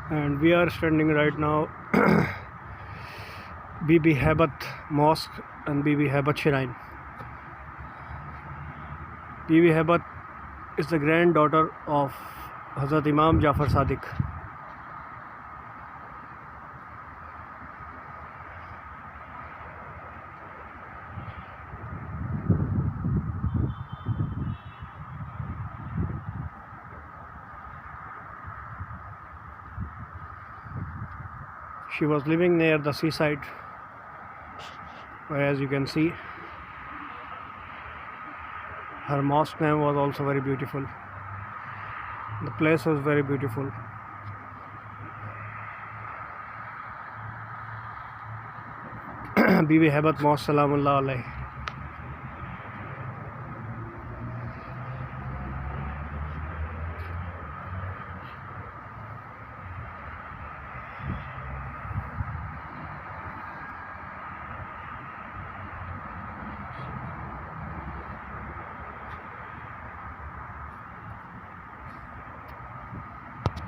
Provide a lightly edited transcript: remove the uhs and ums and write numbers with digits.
and we are standing right now BIBI Hebat Mosque and BIBI Hebat Shrine. BIBI Hebat is the granddaughter of Hazrat Imam Jafar Sadiq. She was living near the seaside, as you can see. Her mosque name was also very beautiful. The place was very beautiful. BIBI Hebat Mosque, Salamullah alayhi.